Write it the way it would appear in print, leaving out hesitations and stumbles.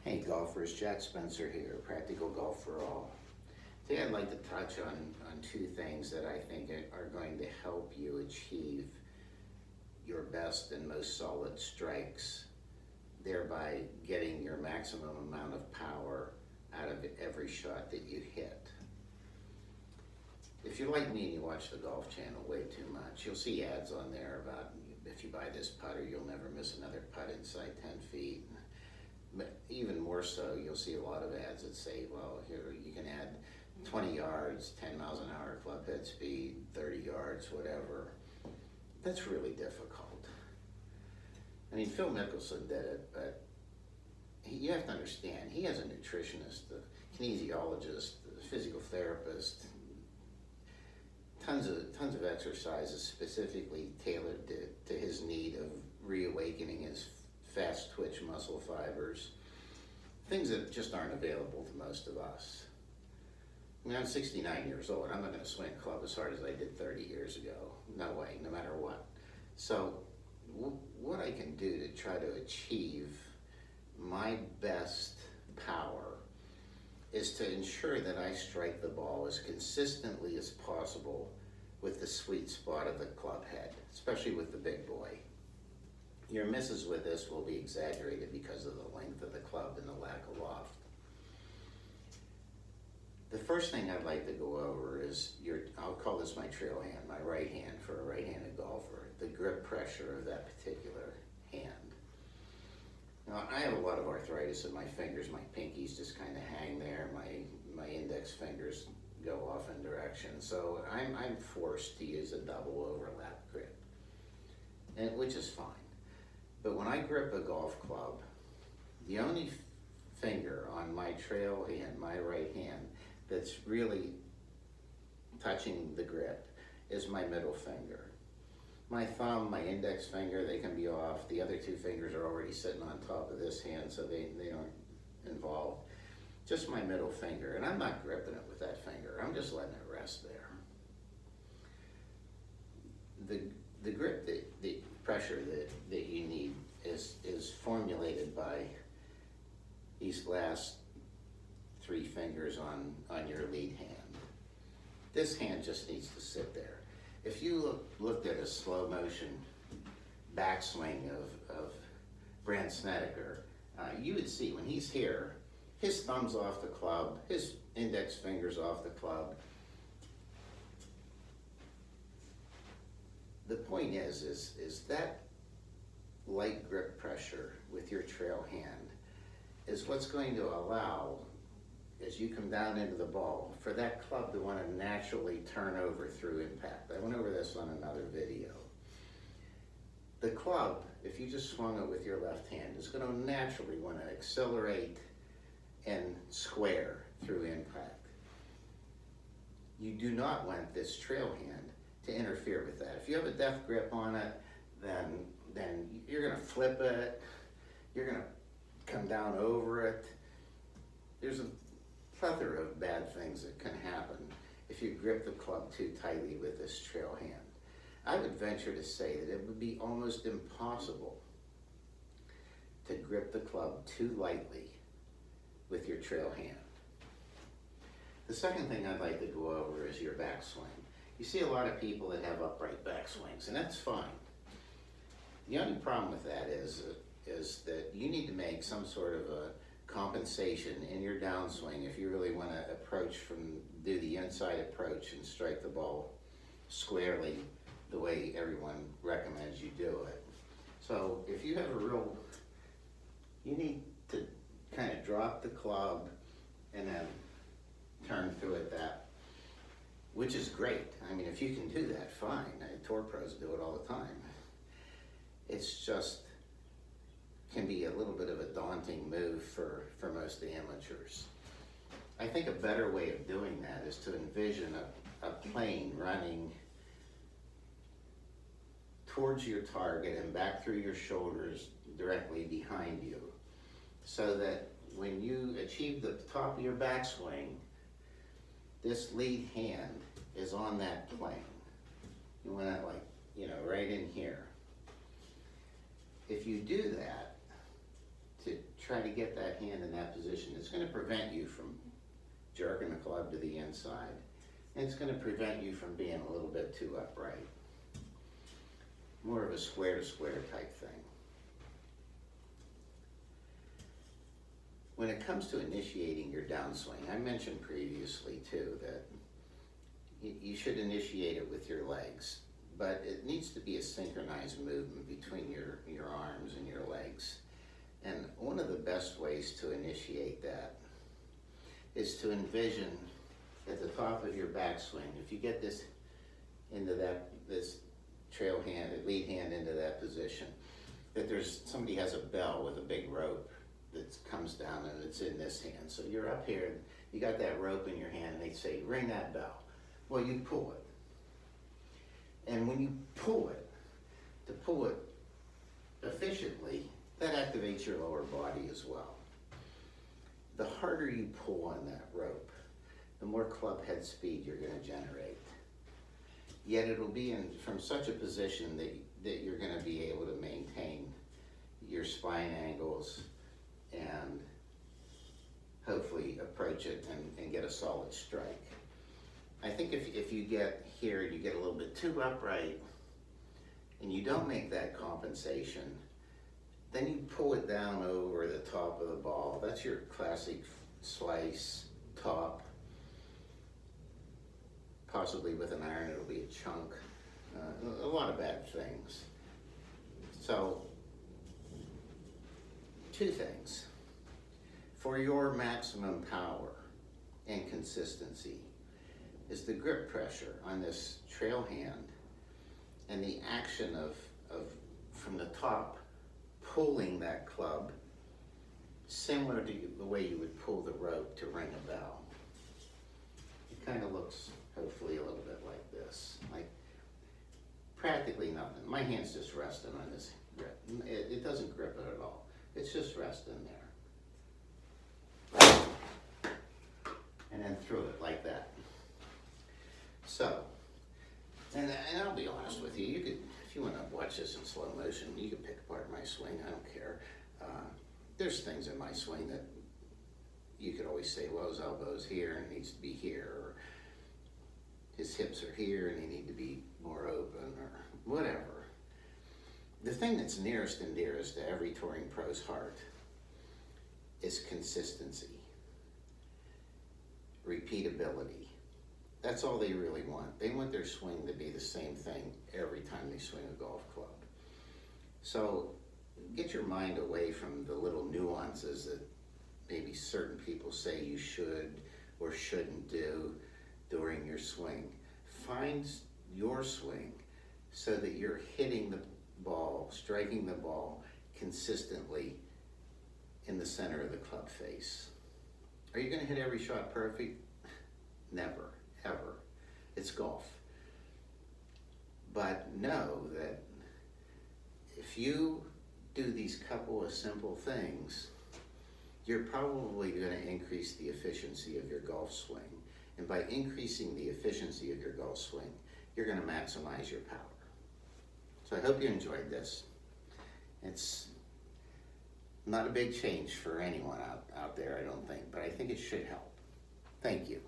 Hey golfers, Jack Spencer here, Practical Golf for All. Today I'd like to touch on two things that I think are going to help you achieve your best and most solid strikes, thereby getting your maximum amount of power out of every shot that you hit. If you're like me and you watch the Golf Channel way too much, you'll see ads on there about if you buy this putter, you'll never miss another putt inside 10 feet. But even more so, you'll see a lot of ads that say, well, here you can add 20 yards, 10 miles an hour club head speed, 30 yards, whatever. That's really difficult. I mean, Phil Mickelson did it, but you have to understand, he has a nutritionist, a kinesiologist, a physical therapist, tons of exercises specifically tailored to his need of reawakening his fast twitch muscle fibers, things that just aren't available to most of us. I mean, I'm 69 years old. I'm not going to swing a club as hard as I did 30 years ago. No way, no matter what. So what I can do to try to achieve my best power is to ensure that I strike the ball as consistently as possible with the sweet spot of the club head, especially with the big boy. Your misses with this will be exaggerated because of the length of the club and the lack of loft. The first thing I'd like to go over is I'll call this my trail hand, my right hand for a right-handed golfer, the grip pressure of that particular hand. Now, I have a lot of arthritis in my fingers. My pinkies just kind of hang there. My index fingers go off in direction. So I'm forced to use a double overlap grip, which is fine. But when I grip a golf club, the only finger on my trail hand, my right hand, that's really touching the grip is my middle finger. My thumb, my index finger, they can be off. The other two fingers are already sitting on top of this hand, so they aren't involved. Just my middle finger, and I'm not gripping it with that finger. I'm just letting it rest there. The grip, the pressure that you need is formulated by these last three fingers on your lead hand. This hand just needs to sit there. If you looked at a slow motion backswing of Brandt Snedeker, you would see when he's here, his thumb's off the club, his index finger's off the club. The point is that light grip pressure with your trail hand is what's going to allow, as you come down into the ball, for that club to want to naturally turn over through impact. I went over this on another video. The club, if you just swung it with your left hand, is going to naturally want to accelerate and square through impact. You do not want this trail hand to interfere with that. If you have a deft grip on it, then you're going to flip it, you're going to come down over it. There's a plethora of bad things that can happen if you grip the club too tightly with this trail hand. I would venture to say that it would be almost impossible to grip the club too lightly with your trail hand. The second thing I'd like to go over is your backswing. You see a lot of people that have upright backswings, and that's fine. The only problem with that is that you need to make some sort of a compensation in your downswing if you really want to do the inside approach and strike the ball squarely the way everyone recommends you do it. So if you have you need to kind of drop the club and then turn through it which is great. I mean, if you can do that, fine. Tour pros do it all the time. It's just can be a little bit of a daunting move for most amateurs. I think a better way of doing that is to envision a plane running towards your target and back through your shoulders directly behind you, so that when you achieve the top of your backswing, this lead hand is on that plane. You want it right in here. If you do that, to try to get that hand in that position. It's going to prevent you from jerking the club to the inside. And it's going to prevent you from being a little bit too upright. More of a square to square type thing. When it comes to initiating your downswing, I mentioned previously too that you should initiate it with your legs, but it needs to be a synchronized movement between your arms and your legs. And one of the best ways to initiate that is to envision at the top of your backswing, if you get this into this trail hand, lead hand into that position, that somebody has a bell with a big rope that comes down and it's in this hand. So you're up here, you got that rope in your hand and they say, ring that bell. Well, you pull it. And when you pull it, to pull it efficiently, that activates your lower body as well. The harder you pull on that rope, the more club head speed you're going to generate. Yet it'll be from such a position that you're going to be able to maintain your spine angles and hopefully approach it and get a solid strike. I think if you get here and you get a little bit too upright and you don't make that compensation, then you pull it down over the top of the ball. That's your classic slice top. Possibly with an iron it'll be a chunk. A lot of bad things. So, two things. For your maximum power and consistency is the grip pressure on this trail hand and the action of from the top pulling that club similar to the way you would pull the rope to ring a bell. It kind of looks hopefully a little bit like this, like practically nothing. My hand's just resting on this grip. It doesn't grip it at all. It's just resting there. And then through it like that. So, and I'll be honest with you, if you want to watch this in slow motion, you can pick apart my swing, I don't care. There's things in my swing that you could always say, well, his elbow's here and it needs to be here, or his hips are here and they need to be more open, or whatever. The thing that's nearest and dearest to every touring pro's heart is consistency, repeatability. That's all they really want. They want their swing to be the same thing every time they swing a golf club. So get your mind away from the little nuances that maybe certain people say you should or shouldn't do during your swing. Find your swing so that you're hitting the ball, striking the ball consistently in the center of the club face. Are you going to hit every shot perfect? Never, ever. It's golf. But know that if you do these couple of simple things, you're probably going to increase the efficiency of your golf swing. And by increasing the efficiency of your golf swing, you're going to maximize your power. So I hope you enjoyed this. It's not a big change for anyone out there, I don't think, but I think it should help. Thank you.